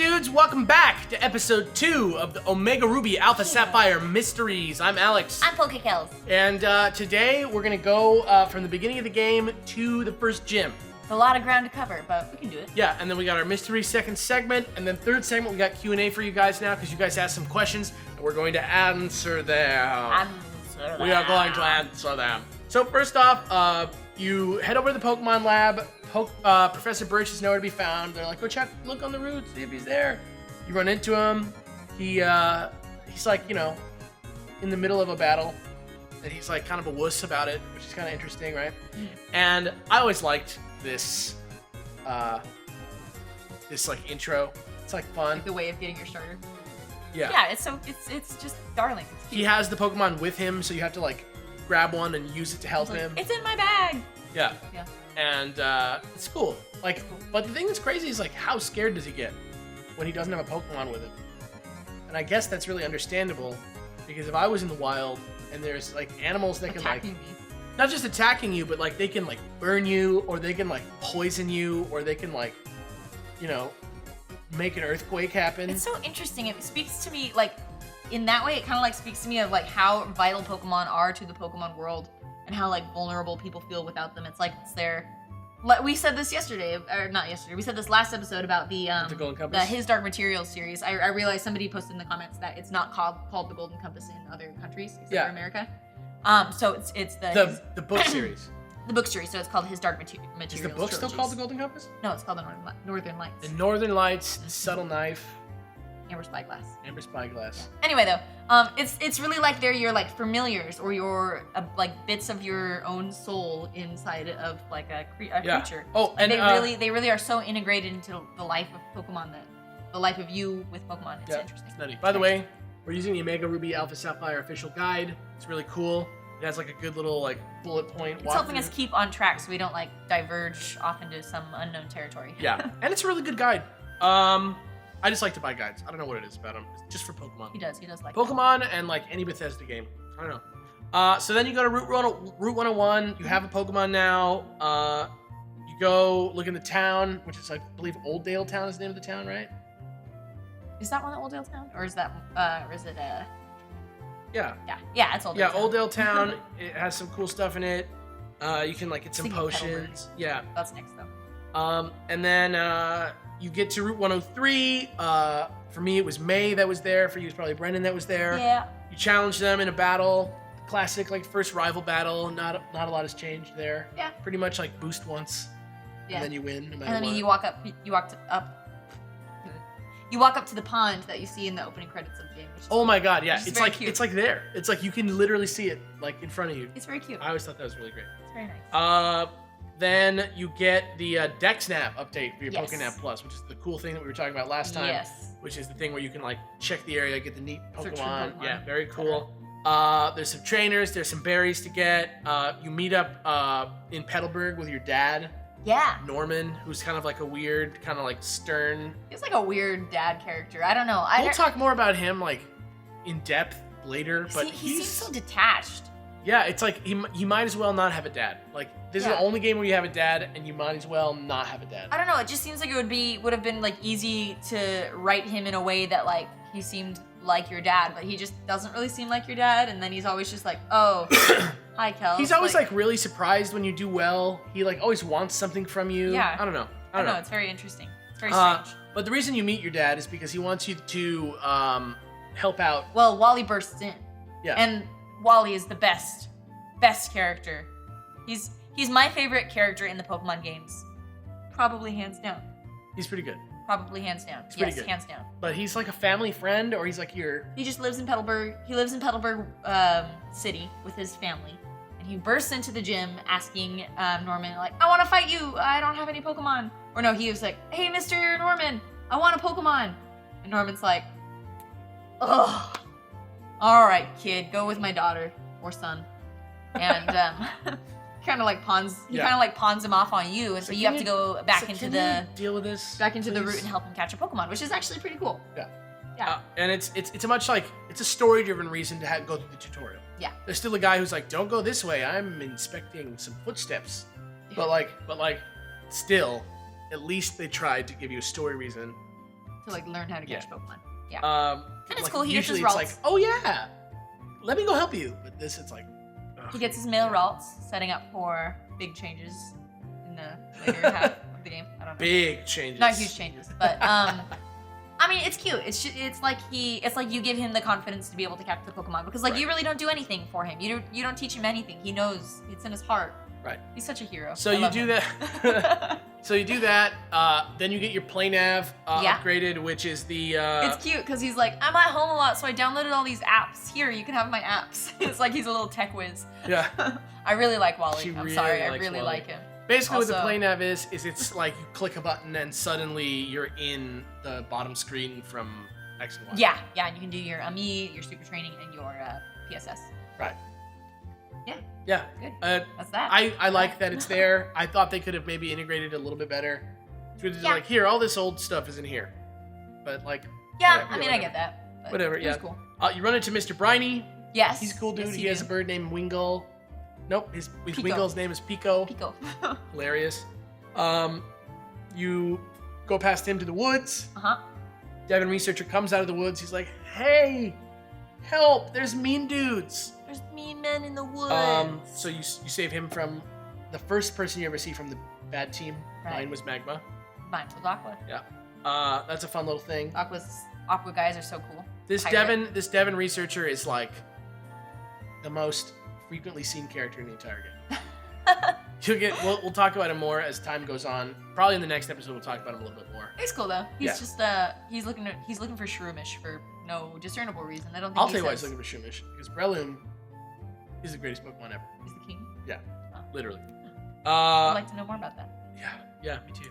dudes? Welcome back to episode 2 of the Omega Ruby Alpha Sapphire Mysteries. I'm Alex. I'm Kellz. And today we're gonna go from the beginning of the game to the first gym. It's a lot of ground to cover, but we can do it. Yeah, and then we got our mystery second segment, and then third segment we got Q&A for you guys now because you guys asked some questions, and we're going to answer them. We are going to answer them. So first off, you head over to the Pokemon lab. Professor Birch is nowhere to be found. They're like, go look on the route, see if he's there. You run into him. He's like, you know, in the middle of a battle, and he's like kind of a wuss about it, which is kind of interesting, right? And I always liked this like intro. It's like fun. Like the way of getting your starter. Yeah. Yeah, it's just darling. It's cute. He has the Pokemon with him, so you have to like grab one and use it to help him. It's in my bag. Yeah. Yeah. And it's cool. Like, but the thing that's crazy is like, how scared does he get when he doesn't have a Pokemon with him? And I guess that's really understandable, because if I was in the wild and there's like animals that can Attacking like, me. not just attacking you, but like they can like burn you, or they can like poison you, or they can like, you know, make an earthquake happen. It's so interesting. It speaks to me, like, in that way, it kind of like speaks to me of like how vital Pokemon are to the Pokemon world, and how like vulnerable people feel without them. It's like it's their. We said this yesterday, or not yesterday. We said this last episode about the Golden Compass? His Dark Materials series. I realized somebody posted in the comments that it's not called the Golden Compass in other countries except for America. So it's the book series. The book series. So it's called His Dark Materials. Is the book still called the Golden Compass? No, it's called the Northern Lights. The Northern Lights, the Subtle Knife, Amber Spyglass. Amber Spyglass. Yeah. Anyway, though, it's really like they're your like familiars, or your like bits of your own soul inside of like a creature. Oh, and they really are so integrated into the life of Pokemon, that the life of you with Pokemon. It's interesting. It's nutty. By the way, we're using the Omega Ruby Alpha Sapphire official guide. It's really cool. It has like a good little like bullet point. It's helping us keep on track so we don't like diverge off into some unknown territory. Yeah, and it's a really good guide. I just like to buy guides. I don't know what it is about them. It's just for Pokemon. He does like Pokemon and like any Bethesda game. I don't know. So then you go to Route 101. You have a Pokemon now. You go look in the town, which is like, I believe Oldale Town is the name of the town, right? Is that one the Oldale Town, or is that or is it Yeah. Yeah, it's Oldale. Yeah, Town. Oldale Town. It has some cool stuff in it. You can like get some potions. Yeah. That's next though. And then you get to Route 103. For me, it was May that was there. For you, it was probably Brendan that was there. Yeah. You challenge them in a battle. Classic, like, first rival battle. Not a lot has changed there. Yeah. Pretty much like boost once, and then you win no matter And then what. you walk up to the pond that you see in the opening credits of the game. Which is Oh my god, yeah. It's very cute. It's like there. It's like you can literally see it like in front of you. It's very cute. I always thought that was really great. It's very nice. Then you get the DexNav update for your Yes. PokéNav Plus, which is the cool thing that we were talking about last time. Yes. Which is the thing where you can like check the area, get the neat Search for Pokemon. Pokemon. Yeah, very cool. There's some trainers, there's some berries to get. You meet up in Petalburg with your dad, Yeah. Norman, who's kind of like a weird, kind of like stern. He's like a weird dad character. I don't know. We'll talk more about him like in depth later, but he seems so detached. Yeah, it's like he might as well not have a dad. Like, this is the only game where you have a dad, and you might as well not have a dad. I don't know. It just seems like it would have been like easy to write him in a way that like he seemed like your dad, but he just doesn't really seem like your dad. And then he's always just like, oh, hi, Kellz. He's always like really surprised when you do well. He like always wants something from you. Yeah. I don't know. I don't know. It's very interesting. It's very strange. But the reason you meet your dad is because he wants you to help out. Well, Wally bursts in. Yeah. And Wally is the best character. He's my favorite character in the Pokemon games. Probably hands down. He's pretty good. Probably hands down. He's pretty yes, good. hands down. But he's like a family friend, or he's like your... He just lives in Petalburg. He lives in Petalburg City with his family. And he bursts into the gym asking Norman, like, I want to fight you. I don't have any Pokemon. Or no, he was like, hey, Mr. Norman, I want a Pokemon. And Norman's like, ugh. All right, kid, go with my daughter or son. And kind of like pawns him off on you, and so you have to go back into the deal with this the route and help him catch a Pokemon, which is actually pretty cool. Yeah. And it's a much like, it's a story-driven reason to go through the tutorial. Yeah. There's still a guy who's like, don't go this way. I'm inspecting some footsteps. But like, still, at least they tried to give you a story reason to like learn how to catch Pokemon. Yeah. And it's cool. He gets his usually Ralts. it's like, oh yeah, let me go help you. But this, it's like, he gets his male Ralts, setting up for big changes in the later half of the game. I don't know. Big changes. Not huge changes, but I mean, it's cute. It's like you give him the confidence to be able to catch the Pokemon because like you really don't do anything for him. You don't teach him anything. He knows. It's in his heart. Right. He's such a hero. So you do that. So you do that. Then you get your Play Nav upgraded, which is the. It's cute because he's like, I'm at home a lot, so I downloaded all these apps. Here, you can have my apps. It's like he's a little tech whiz. Yeah. I really like Wally. She I'm really sorry, I likes really Wally. like him. Basically, Also- what the Play Nav is it's like you click a button and suddenly you're in the bottom screen from X and Y. Yeah, and you can do your AMI, your super training, and your PSS. Right. Yeah. Yeah. Good. That's that. I like that it's there. I thought they could have maybe integrated it a little bit better. So it's like, here, all this old stuff is in here. But like. Yeah, whatever, I mean, I get that. But whatever, it yeah. was cool. You run into Mr. Briny. Yes. He's a cool dude. Yes, he you has do. a bird named Wingull. Nope, his Pico. Wingull's name is Pico. Pico. Hilarious. You go past him to the woods. Uh-huh. Devin Researcher comes out of the woods. He's like, hey, help, there's mean dudes. There's mean men in the woods. So you save him from the first person you ever see from the bad team. Right. Mine was Magma. Mine was Aqua. Yeah. That's a fun little thing. Aqua guys are so cool. This Pirate. Devin Researcher is like the most frequently seen character in the entire game. We'll talk about him more as time goes on. Probably in the next episode we'll talk about him a little bit more. He's cool though. He's just he's looking for Shroomish for no discernible reason. I don't think I'll tell you why he's looking for Shumish, because Breloom is the greatest Pokemon ever. He's the king. Yeah, Oh. literally. I'd like to know more about that. Yeah, me too.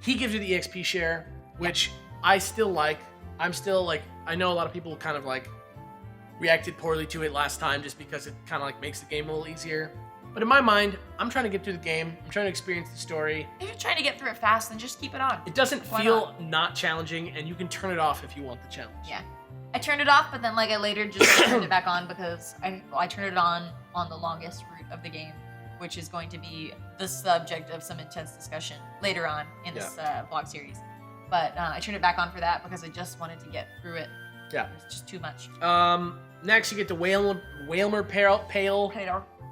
He gives you the EXP share, which I still like. I'm still like, I know a lot of people kind of like reacted poorly to it last time just because it kind of like makes the game a little easier. But in my mind, I'm trying to get through the game. I'm trying to experience the story. If you're trying to get through it fast, then just keep it on. It doesn't Why feel not challenging, and you can turn it off if you want the challenge. Yeah. I turned it off, but then like I later just turned it back on because I turned it on the longest route of the game, which is going to be the subject of some intense discussion later on in this vlog series. But I turned it back on for that because I just wanted to get through it. Yeah. It was just too much. Next, you get the Whalmer Pale.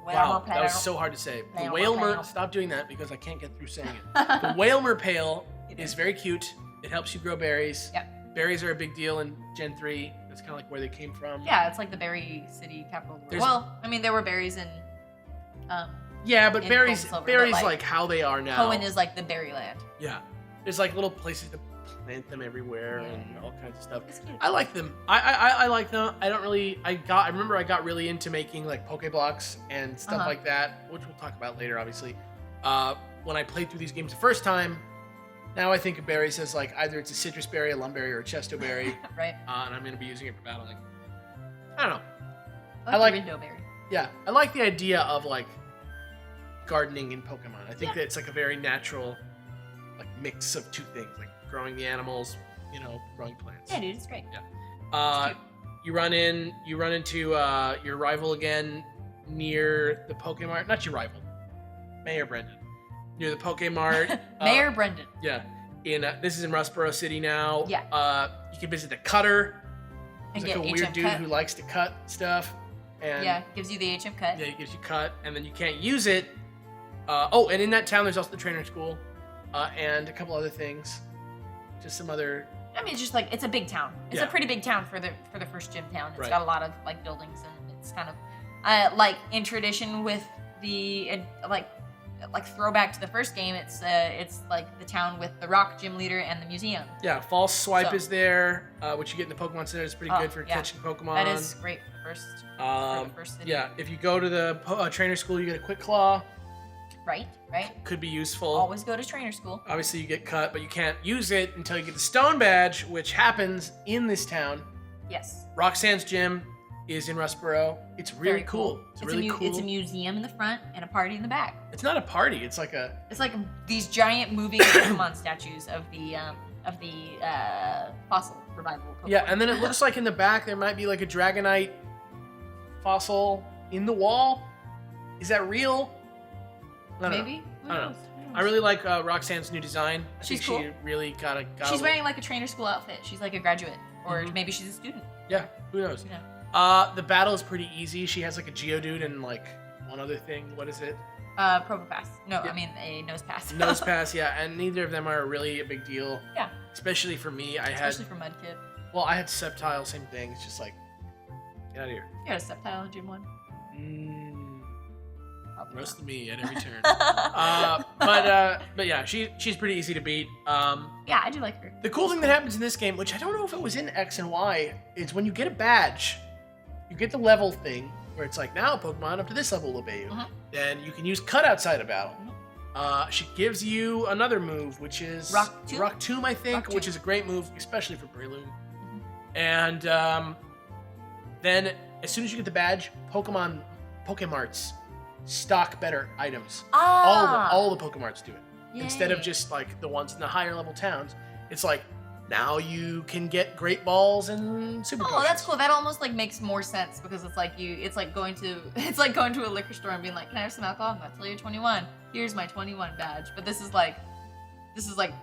Wow, that was so hard to say. The Whalmer, stop doing that because I can't get through saying it. The Whalmer Pale is very cute. It helps you grow berries. Yep. Berries are a big deal in Gen 3. That's kind of like where they came from. Yeah, it's like the berry city capital of the world. Well, I mean, there were berries in... yeah, but in berries Gold and Silver, but, like how they are now. Hoenn is like the berry land. Yeah. There's like little places to plant them everywhere and all kinds of stuff. It's cute. I like them. I like them. I don't really. I remember I got really into making like Pokeblocks and stuff like that, which we'll talk about later, obviously. When I played through these games the first time, now I think of berries as like either it's a citrus berry, a lumberry, or a chesto berry. Right. And I'm gonna be using it for battling. I don't know. I like the Rindo berry. Yeah, I like the idea of like gardening in Pokemon. I think that it's like a very natural like mix of two things, like growing the animals, growing plants. Yeah, dude, it's great. Yeah. You run into your rival again near the Pokemart. Not your rival, Mayor Brendan. Near the Pokemart. Mayor Brendan. Yeah. This is in Rustboro City now. Yeah. You can visit the Cutter. He's And like a get weird HM dude cut. who likes to cut stuff. And Yeah, gives you the HM cut. yeah, he gives you cut, and then you can't use it. And in that town, there's also the trainer school, and a couple other things. Just some other. I mean, it's just like it's a big town. It's a pretty big town for the first gym town. It's got a lot of like buildings, and it's kind of like in tradition with the like throwback to the first game. It's like the town with the rock gym leader and the museum. Yeah, False Swipe is there, which you get in the Pokemon Center. It's pretty good for catching Pokemon. That is great for the first city. Yeah, if you go to the trainer school, you get a Quick Claw. Right. Could be useful. Always go to trainer school. Obviously, you get cut, but you can't use it until you get the Stone Badge, which happens in this town. Yes. Roxanne's gym is in Rustboro. It's really cool. It's really cool. It's a museum in the front and a party in the back. It's not a party. It's like these giant moving Pokemon statues of the fossil revival Pokemon. Yeah, and then it looks like in the back there might be like a Dragonite fossil in the wall. Is that real? Maybe. I don't I really like Roxanne's new design. She's cool. cool. She really got She's wearing like a trainer school outfit. She's like a graduate, or maybe she's a student. Yeah, who knows? You know. The battle is pretty easy. She has like a Geodude and like one other thing. What is it? Probopass. No, Yeah. I mean a nose pass. Nose pass, yeah, and neither of them are really a big deal. Yeah. Especially for me, Especially for Mudkip. Well, I had Sceptile, same thing. It's just like, get out of here. You got a Sceptile in Gym 1? Roast me at every turn. But yeah, she's pretty easy to beat. Yeah, I do like her. The cool thing that happens in this game, which I don't know if it was in X and Y, is when you get a badge, you get the level thing, where it's like, now Pokemon up to this level will obey you. Then you can use Cut outside of battle. She gives you another move, which is Rock Tomb, I think, which is a great move, especially for Breloom. And then, as soon as you get the badge, Pokemarts stock better items. All the Pokemarts do it. Yay. Instead of just like the ones in the higher level towns, it's like now you can get Great Balls and Super Potions. That's cool. That almost like makes more sense because it's like going to a liquor store and being like, can I have some alcohol? I'm not till you're 21. Here's my 21 badge. But this is like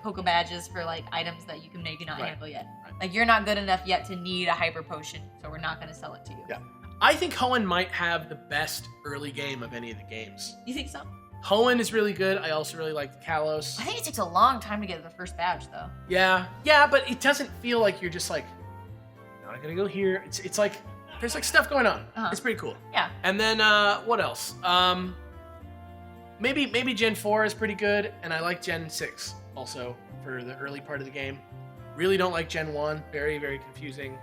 Poke badges for like items that you can maybe not handle yet. Right. Like you're not good enough yet to need a Hyper Potion, so we're not going to sell it to you. Yeah. I think Hoenn might have the best early game of any of the games. You think so? Hoenn is really good. I also really like the Kalos. I think it takes a long time to get the first badge, though. Yeah, but it doesn't feel like you're just like, not gonna go here. It's like there's like stuff going on. It's pretty cool. Yeah. And then what else? Maybe Gen 4 is pretty good, and I like Gen 6 also for the early part of the game. Really don't like Gen 1. Very, very confusing.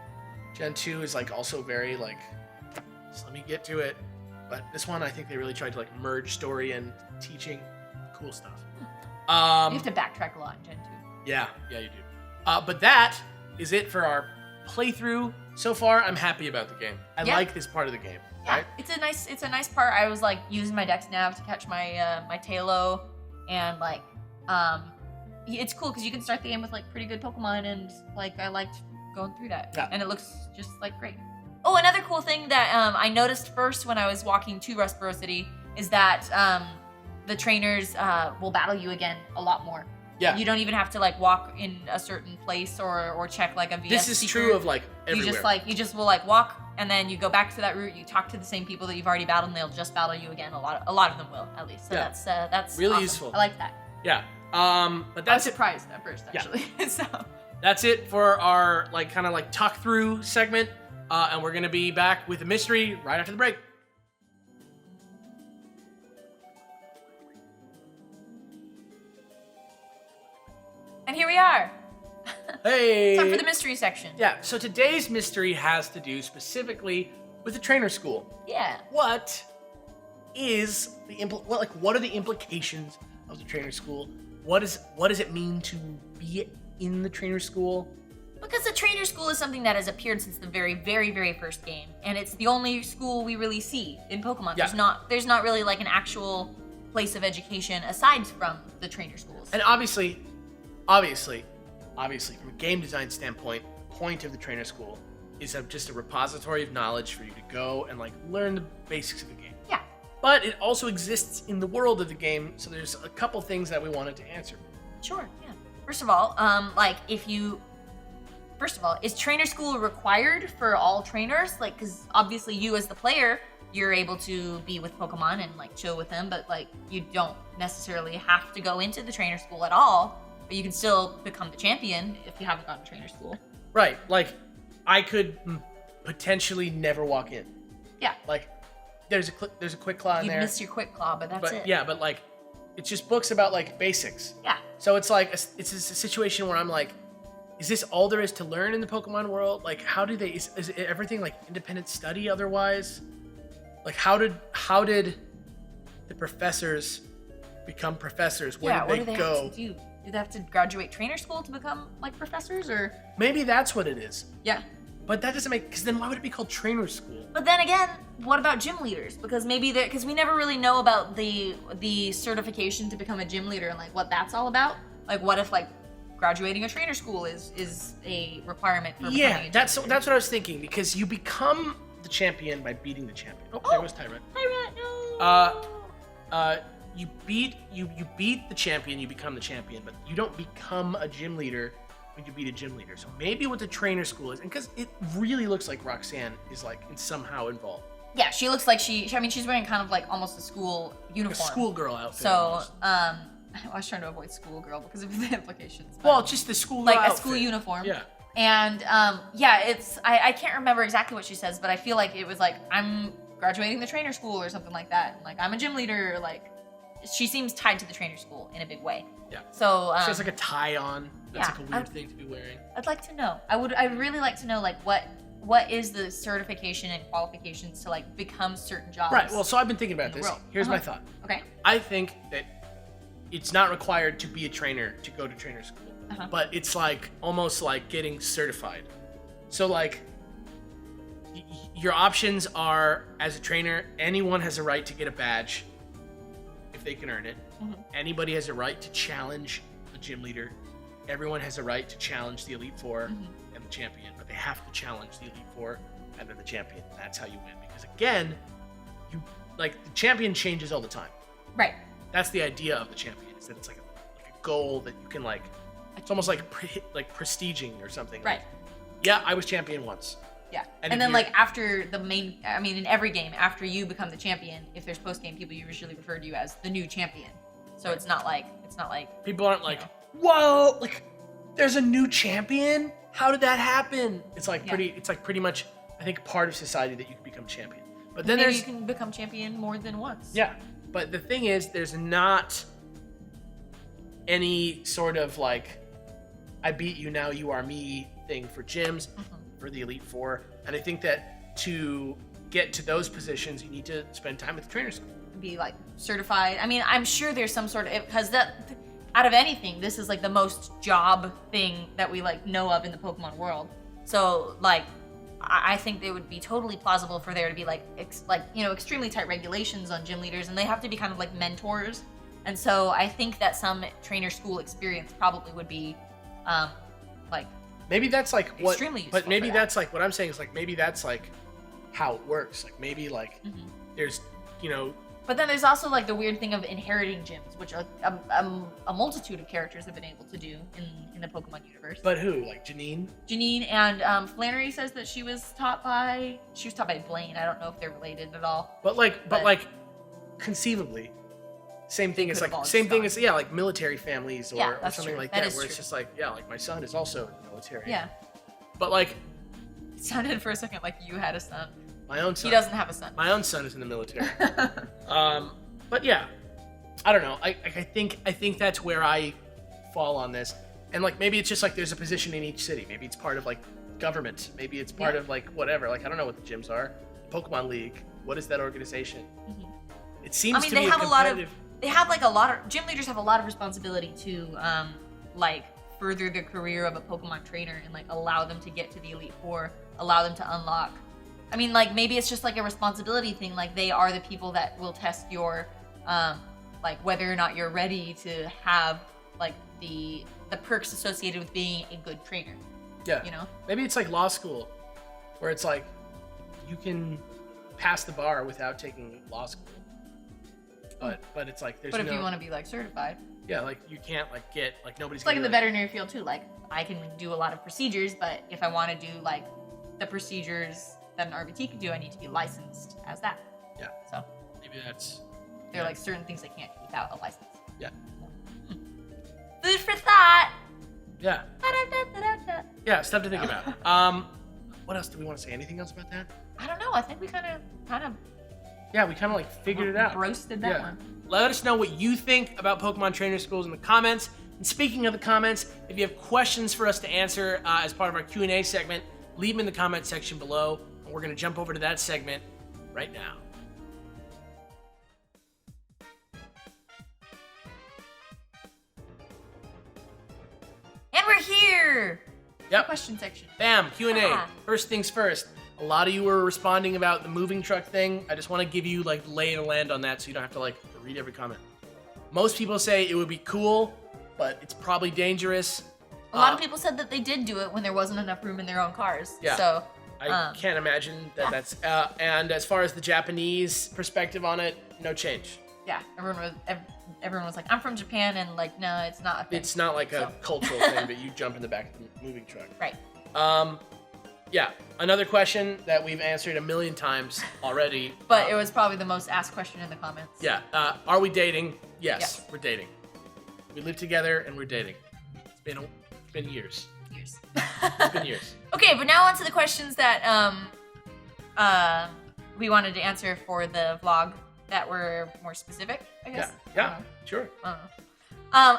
Gen 2 is like also very like, just let me get to it. But this one, I think they really tried to like merge story and teaching. Cool stuff. You have to backtrack a lot in Gen 2. Yeah, you do. But that is it for our playthrough. So far, I'm happy about the game. I like this part of the game. Yeah, right? it's a nice part. I was like using my Dex Nav to catch my my Tailo, and like it's cool because you can start the game with like pretty good Pokemon, and like I liked going through that. Yeah. And it looks just like great. Oh, another cool thing that I noticed first when I was walking to Rustboro City is that the trainers will battle you again a lot more. Yeah. You don't even have to like walk in a certain place or check like a VS This is seeker. true of like everywhere. You just will like walk and then you go back to that route. You talk to the same people that you've already battled, and they'll just battle you again. A lot of them will, at least. So that's really awesome. useful. I like that. Yeah. But I was that's it. surprised at first, actually. Yeah. So That's it for our like kind of like talk through segment, and we're gonna be back with a mystery right after the break. and here we are. Hey. Time for the mystery section. Yeah. So today's mystery has to do specifically with the trainer school. Yeah. What is the what are the implications of the trainer school? What does it mean to be in the trainer school? Because the trainer school is something that has appeared since the very, very, very first game, and it's the only school we really see in Pokemon. Yeah. There's not really like an actual place of education aside from the trainer schools. And obviously, from a game design standpoint, the point of the trainer school is just a repository of knowledge for you to go and like learn the basics of the game. Yeah. But it also exists in the world of the game, so there's a couple things that we wanted to answer. Sure. Yeah. First of all, is trainer school required for all trainers? Like, because obviously you as the player, you're able to be with Pokemon and like chill with them, but like you don't necessarily have to go into the trainer school at all. But you can still become the champion if you haven't gone to trainer school. Right. Like, I could potentially never walk in. Yeah. Like, there's a quick claw in You'd there. miss your quick claw, but that's it. Yeah, but like, it's just books about like basics. Yeah. So it's like it's a situation where I'm like, is this all there is to learn in the Pokemon world? Like, how do they? Is everything like independent study otherwise? Like, how did the professors become professors? Where did they go? Have to do? Do they have to graduate trainer school to become like professors, or? Maybe that's what it is. Yeah. But that doesn't make, because then why would it be called trainer school? But then again, what about gym leaders? Because because we never really know about the certification to become a gym leader and like what that's all about. Like, what if like graduating a trainer school is a requirement for becoming a gym that's leader? what I was thinking, because you become the champion by beating the champion. Oh, there was Tyrant. Tyrant, no. you beat the champion, you become the champion, but you don't become a gym leader when you beat a gym leader. So maybe what the trainer school is, and because it really looks like Roxanne is like somehow involved. Yeah, she looks like she's wearing kind of like almost a school uniform. Like a schoolgirl outfit. So, I was trying to avoid schoolgirl because of the implications. Well, just the school like outfit. a school uniform. Yeah. And it's I can't remember exactly what she says, but I feel like it was like I'm graduating the trainer school or something like that. And, like I'm a gym leader. Like she seems tied to the trainer school in a big way. Yeah. So she has like a tie on. That's yeah, like a weird thing to be wearing. I'd like to know. I'd really like to know like what is the certification and qualifications to like become certain jobs. Right. Well, so I've been thinking about this. Here's my thought. Okay. I think that it's not required to be a trainer to go to trainer school, but it's like almost like getting certified. So like your options are, as a trainer, anyone has a right to get a badge if they can earn it. Anybody has a right to challenge a gym leader. Everyone has a right to challenge the Elite Four and the champion, but they have to challenge the Elite Four and then the champion. That's how you win. Because again, the champion changes all the time. Right. That's the idea of the champion, is that it's like a goal that you can like, it's almost like prestiging or something. Right. Like, yeah, I was champion once. Yeah. And then like after the main, in every game, after you become the champion, if there's post-game, people usually refer to you as the new champion. So it's not like people aren't like, whoa, like there's a new champion? How did that happen? It's like pretty much, I think, part of society that you can become champion. But then maybe you can become champion more than once. Yeah. But the thing is, there's not any sort of like, I beat you, now you are me thing for gyms, for the Elite Four. And I think that to get to those positions, you need to spend time with the trainer school. Be like certified. I mean, I'm sure there's some sort of, because that, out of anything, this is like the most job thing that we like know of in the Pokemon world. So like, I think it would be totally plausible for there to be like extremely tight regulations on gym leaders, and they have to be kind of like mentors. And so I think that some trainer school experience probably would be like maybe that's like what, extremely useful. But maybe that's like what I'm saying is like maybe that's like how it works. Like maybe like there's But then there's also like the weird thing of inheriting gyms, which a multitude of characters have been able to do in the Pokemon universe. But who? Like Janine? Janine and Flannery says that she was taught by Blaine. I don't know if they're related at all. But like conceivably, same thing as like military families or something like that, where it's just like like my son is also in the military. Yeah. But like, it sounded for a second like you had a son. My own son. He doesn't have a son. My own son is in the military. But yeah, I don't know. I think that's where I fall on this. And like maybe it's just like there's a position in each city. Maybe it's part of like government. Maybe it's part of like whatever. Like I don't know what the gyms are. Pokemon League. What is that organization? It seems to be gym leaders have a lot of responsibility to like further the career of a Pokemon trainer and like allow them to get to the Elite Four, allow them to unlock. I mean, like, maybe it's just, like, a responsibility thing. Like, they are the people that will test your, like, whether or not you're ready to have, like, the perks associated with being a good trainer. Yeah. You know? Maybe it's like law school, where it's like, you can pass the bar without taking law school. But it's like, there's But if you want to be, like, certified. Yeah, like, you can't, like, get, like, nobody's It's like in the veterinary field, too. Like, I can do a lot of procedures, but if I want to do, like, the procedures that an RBT can do, I need to be licensed as that. Yeah. So maybe that's. There are like certain things they can't do without a license. Yeah. Food for thought. Yeah. Yeah, stuff to think about. What else do we want to say? Anything else about that? I don't know. I think we kind of. Yeah, we kind of like figured it out. Roasted that one. Let us know what you think about Pokemon Trainer Schools in the comments. And speaking of the comments, if you have questions for us to answer as part of our Q&A segment, leave them in the comment section below. We're going to jump over to that segment right now. And we're here! Yep. Question section. Bam, Q&A. First things first. A lot of you were responding about the moving truck thing. I just want to give you like lay of the land on that so you don't have to like read every comment. Most people say it would be cool, but it's probably dangerous. A lot of people said that they did do it when there wasn't enough room in their own cars. Yeah. So I can't imagine that that's... and as far as the Japanese perspective on it, no change. Yeah, everyone was like, I'm from Japan, and like, no, it's not a thing. It's not like a cultural thing, but you jump in the back of the moving truck. Right. Yeah, another question that we've answered a million times already. But it was probably the most asked question in the comments. Yeah. Are we dating? Yes, Yes. we're dating. We live together and we're dating. It's been years. Years. It's been years. Okay, but now on to the questions that we wanted to answer for the vlog that were more specific, I guess. Yeah, sure.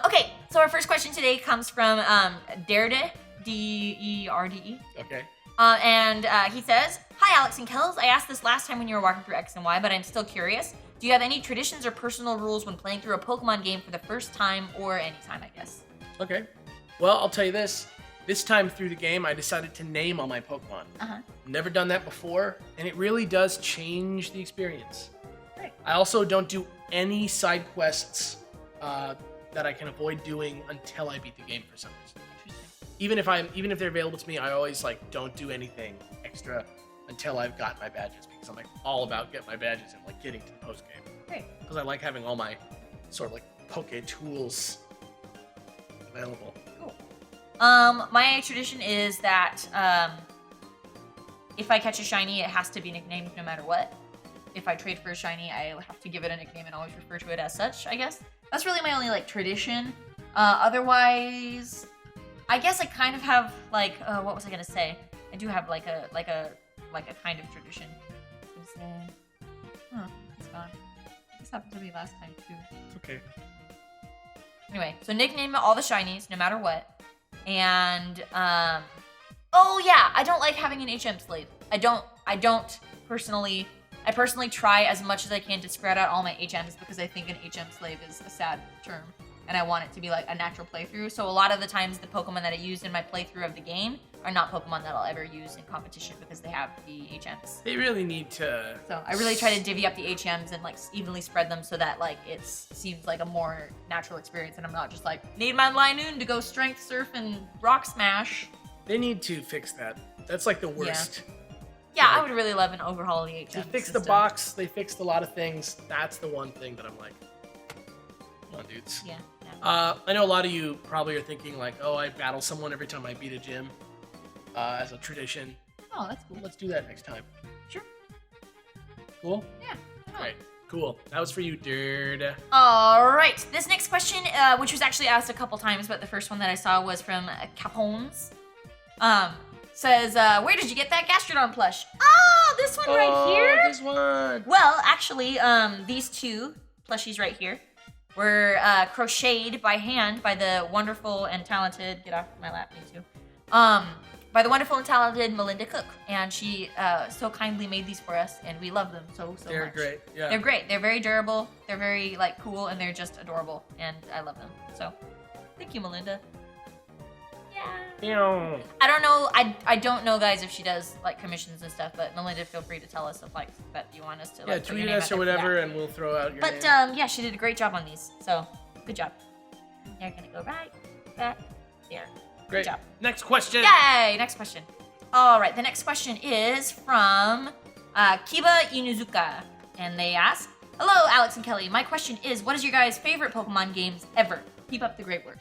Okay, so our first question today comes from Derde, D-E-R-D-E. Okay. And he says, "Hi, Alex and Kellz. I asked this last time when you were walking through X and Y, but I'm still curious. Do you have any traditions or personal rules when playing through a Pokemon game for the first time or any time, I guess?" Okay. Well, I'll tell you this. This time through the game, I decided to name all my Pokemon. Never done that before, and it really does change the experience. Right. I also don't do any side quests that I can avoid doing until I beat the game for some reason. Even if they're available to me, I always like don't do anything extra until I've got my badges, because I'm like all about getting my badges and like getting to the post game. Great. Because I like having all my sort of like Poke tools available. Cool. My tradition is that if I catch a shiny, it has to be nicknamed no matter what. If I trade for a shiny, I have to give it a nickname and always refer to it as such, I guess. That's really my only like tradition. Otherwise, I guess I kind of have like what was I gonna say? I do have like a kind of tradition. It's gone. This happened to me last time too. It's okay. Anyway, so nickname all the shinies no matter what. And oh yeah, I don't like having an HM slave. I don't personally. I personally try as much as I can to spread out all my HMs because I think an HM slave is a sad term. And I want it to be like a natural playthrough. So a lot of the times the Pokemon that I used in my playthrough of the game are not Pokemon that I'll ever use in competition because they have the HMs. They really need to... So I really try to divvy up the HMs and like evenly spread them so that like it seems like a more natural experience and I'm not just like, need my Linoon to go strength surf and rock smash. They need to fix that. That's like the worst. Yeah, I would really love an overhaul of the HM They fixed system. the box, they fixed a lot of things. That's the one thing that I'm like, come on, dudes. Yeah. I know a lot of you probably are thinking like, oh, I battle someone every time I beat a gym as a tradition. Oh, that's cool. Let's do that next time. Sure. Cool? Yeah. Great. Cool. That was for you, Derd. All right. This next question, which was actually asked a couple times, but the first one that I saw was from Capones. Says, where did you get that Gastrodon plush? Oh, this one right here? This one. Well, actually, these two plushies right here were crocheted by hand by the wonderful and talented, get off my lap, me too, by the wonderful and talented Melinda Cook. And she so kindly made these for us, and we love them so much. They're great, yeah. They're great. They're very durable, they're very, like, cool, and they're just adorable, and I love them. So, thank you, Melinda. Yeah. I don't know. I don't know, guys, if she does like commissions and stuff. But Melinda, feel free to tell us if like that you want us to. Like, tweet us or whatever, and we'll throw out your But name. yeah, she did a great job on these. So good job. You're gonna go right back there. Great Good job. Next question. Yay! Next question. All right, the next question is from Kiba Inuzuka, and they ask, "Hello, Alex and Kelly. My question is, what is your guys' favorite Pokemon games ever? Keep up the great work."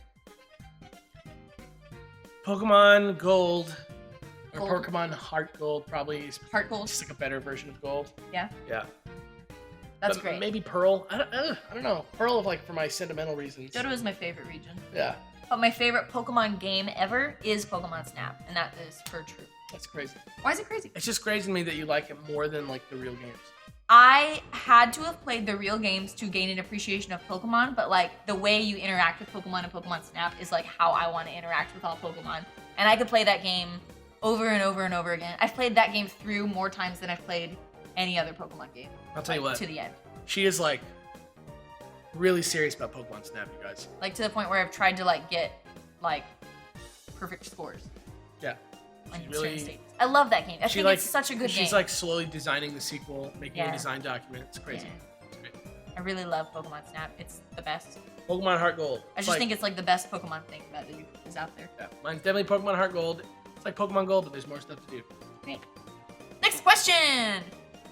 Pokemon Gold. Or Gold. Pokemon Heart Gold probably is Heart Gold. just like a better version of Gold. Yeah. Yeah. That's But great. Maybe Pearl. I don't know. Pearl, like for my sentimental reasons. Johto is my favorite region. Yeah. But my favorite Pokemon game ever is Pokemon Snap, and that is for true. That's crazy. Why is it crazy? It's just crazy to me that you like it more than like the real games. I had to have played the real games to gain an appreciation of Pokemon, but like the way you interact with Pokemon and Pokemon Snap is like how I want to interact with all Pokemon. And I could play that game over and over and over again. I've played that game through more times than I've played any other Pokemon game. I'll tell you what. To the end. She is like really serious about Pokemon Snap, you guys. Like to the point where I've tried to like get like perfect scores. Yeah. On She's certain really. stages. I love that game. I think it's such a good game. She's like slowly designing the sequel, making Yeah. a design document. It's crazy. Yeah. It's great. I really love Pokemon Snap. It's the best. Pokemon Heart Gold. I just think it's like the best Pokemon thing that is out there. Yeah, mine's definitely Pokemon Heart Gold. It's like Pokemon Gold, but there's more stuff to do. Great. Next question!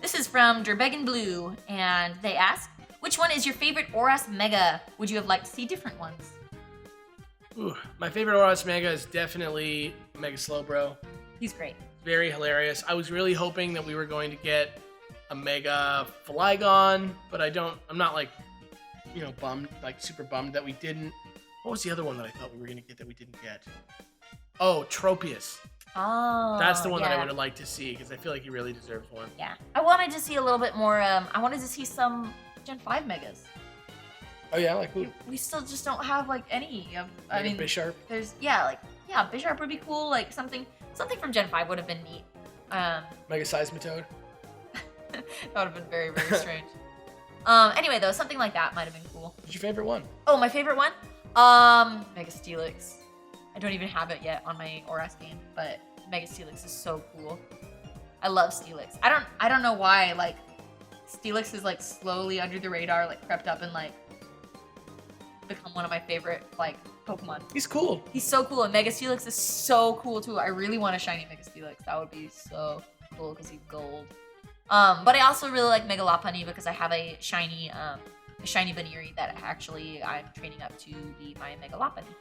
This is from Derbegan Blue, and they ask, Which one is your favorite ORAS Mega? Would you have liked to see different ones? Ooh, my favorite ORAS Mega is definitely Mega Slowbro. He's great. Very hilarious. I was really hoping that we were going to get a Mega Flygon, but I'm not like, bummed, like super bummed that we didn't. What was the other one that I thought we were going to get that we didn't get? Oh, Tropius. Oh, that's the one that I would have liked to see because I feel like he really deserves one. Yeah. I wanted to see a little bit more, I wanted to see some Gen 5 Megas. Oh yeah, like who? We still just don't have like any of, I mean, Bisharp. There's, Bisharp would be cool, like something from Gen 5 would have been neat. Mega Seismitoad. That would have been very, very strange. Anyway though, something like that might have been cool. What's your favorite one? Oh, my favorite one? Mega Steelix. I don't even have it yet on my ORAS game, but Mega Steelix is so cool. I love Steelix. I don't know why, like, Steelix is like slowly under the radar, like crept up and like become one of my favorite like Pokemon. He's cool. He's so cool, and Mega Steelix is so cool too. I really want a shiny Mega Steelix. That would be so cool because he's gold. But I also really like Mega Lopunny because I have a shiny Veneeri that actually I'm training up to be my Mega Lopunny.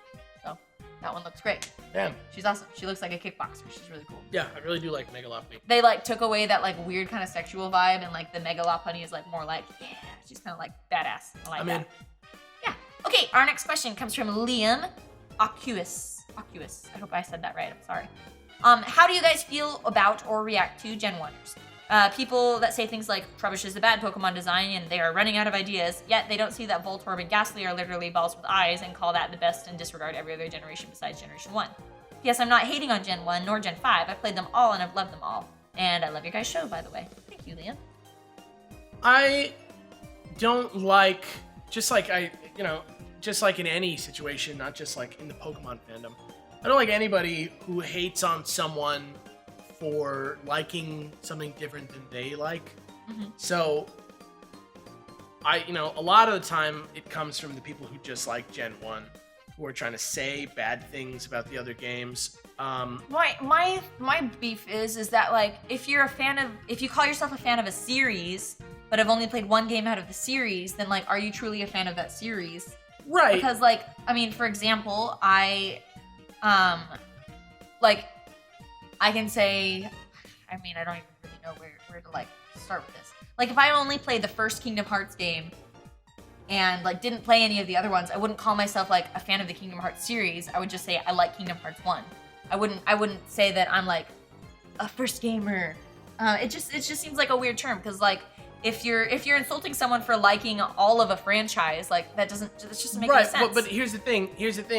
So that one looks great. Damn. She's awesome. She looks like a kickboxer. She's really cool. Yeah, I really do like Mega Lopunny. They like took away that like weird kind of sexual vibe, and like the Mega Lopunny is like more like, yeah, she's kind of like badass. I like that. Yeah. Okay, our next question comes from Liam Oculus. I hope I said that right. I'm sorry. How do you guys feel about or react to Gen 1ers? People that say things like Trubbish is a bad Pokemon design and they are running out of ideas, yet they don't see that Voltorb and Ghastly are literally balls with eyes and call that the best and disregard every other generation besides Generation 1. Yes, I'm not hating on Gen 1 nor Gen 5. I played them all and I've loved them all. And I love your guys' show, by the way. Thank you, Liam. I don't like, just like in any situation, not just like in the Pokemon fandom, I don't like anybody who hates on someone for liking something different than they like. Mm-hmm. So a lot of the time it comes from the people who just like Gen 1, who are trying to say bad things about the other games. My beef is that like if you call yourself a fan of a series but have only played one game out of the series, then like are you truly a fan of that series? Right. Because like, I mean, for example, I can say, I mean, I don't even really know where to like start with this. Like if I only played the first Kingdom Hearts game and like didn't play any of the other ones, I wouldn't call myself like a fan of the Kingdom Hearts series. I would just say I like Kingdom Hearts 1. I wouldn't say that I'm like a first gamer. It just seems like a weird term because like if you're insulting someone for liking all of a franchise, like that just make any sense. Right, but here's the thing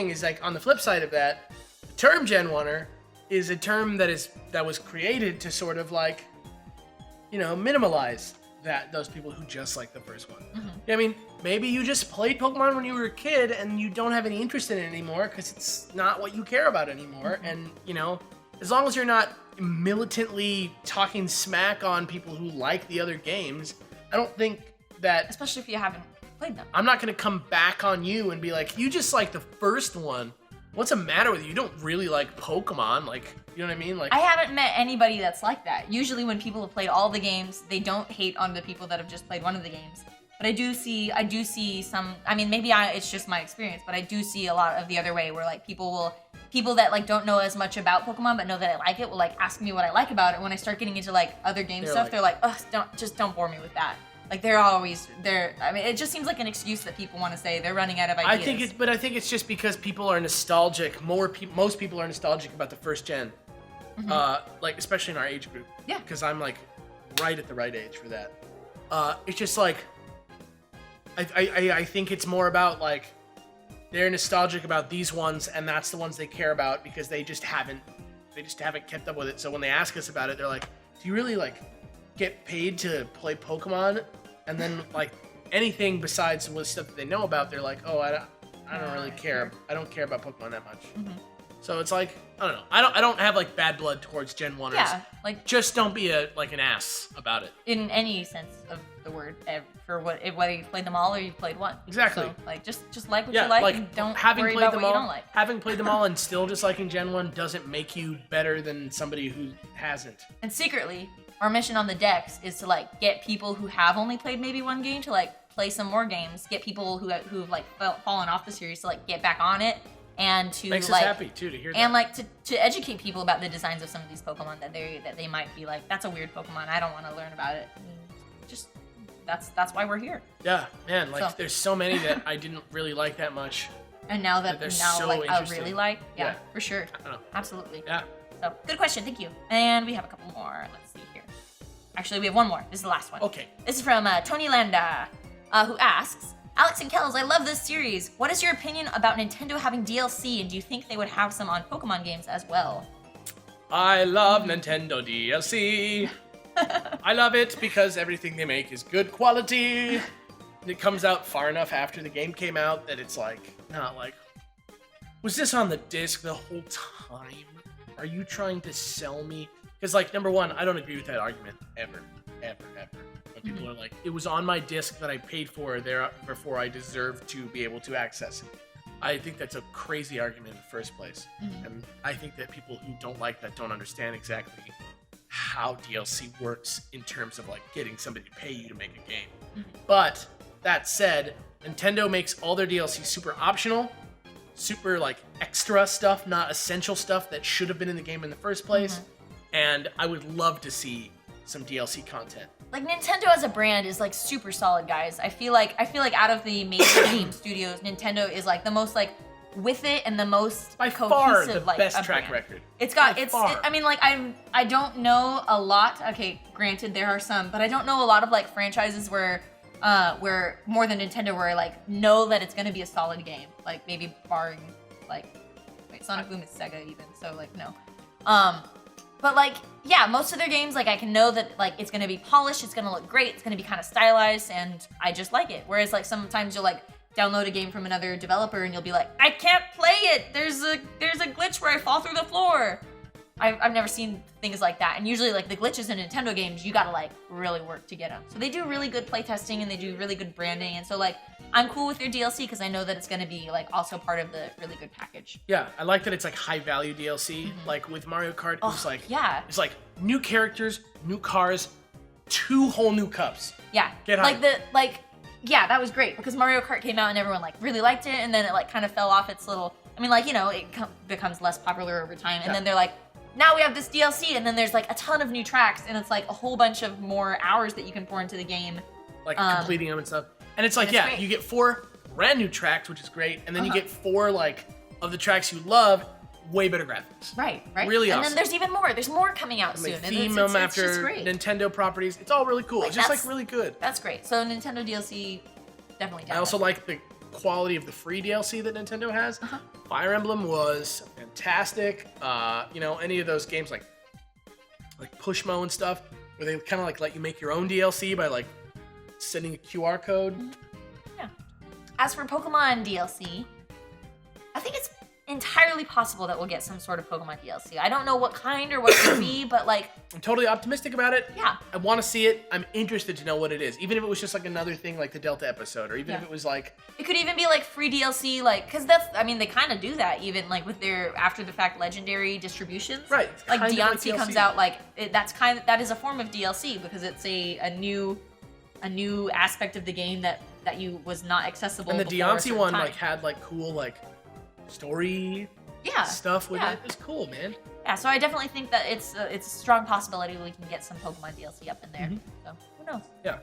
is like on the flip side of that, the term Gen 1er is a term that was created to sort of like, minimalize those people who just like the first one. Mm-hmm. I mean, maybe you just played Pokemon when you were a kid and you don't have any interest in it anymore because it's not what you care about anymore. Mm-hmm. And, as long as you're not militantly talking smack on people who like the other games, I don't think that... Especially if you haven't played them. I'm not going to come back on you and be like, you just like the first one. What's the matter with you? You don't really like Pokemon, like, you know what I mean? Like, I haven't met anybody that's like that. Usually when people have played all the games, they don't hate on the people that have just played one of the games. But I do see some, I mean, maybe it's just my experience, but I do see a lot of the other way where like people that like don't know as much about Pokemon but know that I like it will like ask me what I like about it. When I start getting into like other game stuff, they're like, ugh, don't bore me with that. Like I mean, it just seems like an excuse that people want to say they're running out of ideas. I think it's just because people are nostalgic. Most people are nostalgic about the first gen, like especially in our age group. Yeah. Because I'm like right at the right age for that. It's just like I think it's more about like they're nostalgic about these ones, and that's the ones they care about because they just haven't kept up with it. So when they ask us about it, they're like, "Do you really like get paid to play Pokemon?" And then like anything besides the stuff that they know about, they're like, "Oh, I don't really care. I don't care about Pokemon that much." Mm-hmm. So it's like, I don't know. I don't have like bad blood towards Gen 1ers. Yeah, like just don't be an ass about it. In any sense of the word, for whether you've played them all or you've played one. Exactly. So, like just like what you like and don't worry about what you don't like. Having played them all and still just liking Gen 1 doesn't make you better than somebody who hasn't. And secretly, our mission on the Dex is to like get people who have only played maybe one game to like play some more games, get people who've like fallen off the series to like get back on it, and to makes like us happy too to hear that. And like to educate people about the designs of some of these Pokemon that they might be like, that's a weird Pokemon, I don't want to learn about it. Just that's why we're here. Yeah, man, like there's so many that I didn't really like that much. And now so like I really like, yeah, for sure. I don't know. Absolutely. Yeah. So good question, thank you. And we have a couple more. Let's see here. Actually, we have one more. This is the last one. Okay. This is from Tony Landa, who asks, Alex and Kellz, I love this series. What is your opinion about Nintendo having DLC, and do you think they would have some on Pokemon games as well? I love Nintendo DLC. I love it because everything they make is good quality. It comes out far enough after the game came out that it's like, not like, was this on the disc the whole time? Are you trying to sell me? Because, like, number one, I don't agree with that argument ever. When people are like, it was on my disc that I paid for, therefore I deserve to be able to access it. I think that's a crazy argument in the first place. And I think that people who don't like that don't understand exactly how DLC works in terms of, like, getting somebody to pay you to make a game. But that said, Nintendo makes all their DLC super optional, super, like, extra stuff, not essential stuff that should have been in the game in the first place. And I would love to see some DLC content. Like, Nintendo as a brand is like super solid, guys. I feel like out of the major game studios, Nintendo is like the most like with it and the most by cohesive, far the like, best track brand. record. I mean, like I don't know a lot. Okay, granted there are some, but I don't know a lot of like franchises where more than Nintendo where I like know that it's gonna be a solid game. Like maybe barring like Sonic Boom is Sega even, so like no. But like, yeah, most of their games, like I can know that like it's gonna be polished, it's gonna look great, it's gonna be kind of stylized, and I just like it. Whereas like sometimes you'll like download a game from another developer and you'll be like, I can't play it. There's a glitch where I fall through the floor. I've never seen things like that. And usually like the glitches in Nintendo games, you gotta like really work to get them. So they do really good playtesting and they do really good branding. And so like I'm cool with their DLC because I know that it's gonna be like also part of the really good package. Yeah, I like that it's like high value DLC. Like with Mario Kart, it was like it's like new characters, new cars, 2 whole new cups. Yeah, get hyped. Yeah, that was great because Mario Kart came out and everyone like really liked it, and then it like kind of fell off its little. I mean, like you know, it becomes less popular over time, and then they're like, now we have this DLC, and then there's like a ton of new tracks, and it's like a whole bunch of more hours that you can pour into the game, like completing them and stuff. And it's like, you get 4 brand new tracks, which is great, and then you get 4 like of the tracks you love, way better graphics. Right. Really awesome. And then there's even more. There's more coming out soon. They theme them after Nintendo properties. It's all really cool. It's just like really good. That's great. So Nintendo DLC, definitely. I also like the quality of the free DLC that Nintendo has. Fire Emblem was fantastic. You know, any of those games like Pushmo and stuff, where they kind of like let you make your own DLC by like sending a QR code. Yeah. As for Pokemon DLC, I think it's entirely possible that we'll get some sort of Pokemon DLC. I don't know what kind or what it could be, but like... I'm totally optimistic about it. Yeah. I want to see it. I'm interested to know what it is. Even if it was just like another thing like the Delta episode, or even if it was like... It could even be like free DLC, like... Because that's... I mean, they kind of do that even like with their after-the-fact legendary distributions. Right. Like Deontay comes out like... That is a form of DLC because it's a new aspect of the game that was not accessible before. And the Deontay one time. like had like cool like story stuff with it. It's cool, man. Yeah, so I definitely think that it's a strong possibility we can get some Pokemon DLC up in there. So who knows? Yeah.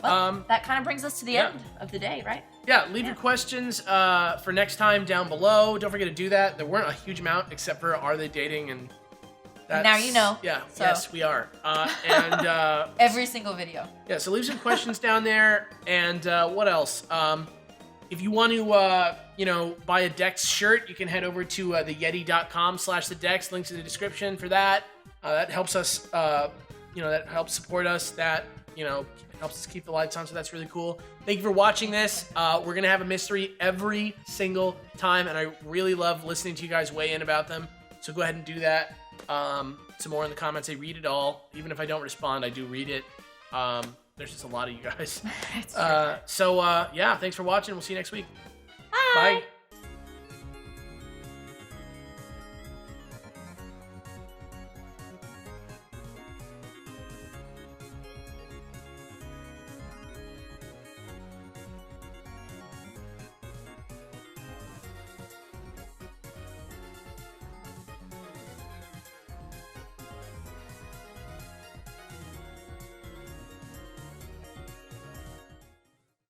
Well, that kind of brings us to the end of the day, right? Yeah, leave your questions for next time down below. Don't forget to do that. There weren't a huge amount except for are they dating and now you know. Yeah, so. Yes, we are. And every single video. Yeah, so leave some questions down there. And what else? If you want to, buy a Dex shirt, you can head over to theyeti.com/thedex. Links in the description for that. That helps us, that helps support us. That, helps us keep the lights on, so that's really cool. Thank you for watching this. We're going to have a mystery every single time, and I really love listening to you guys weigh in about them. So go ahead and do that. Some more in the comments. I read it all. Even if I don't respond, I do read it. There's just a lot of you guys. Thanks for watching. We'll see you next week. Bye. Bye.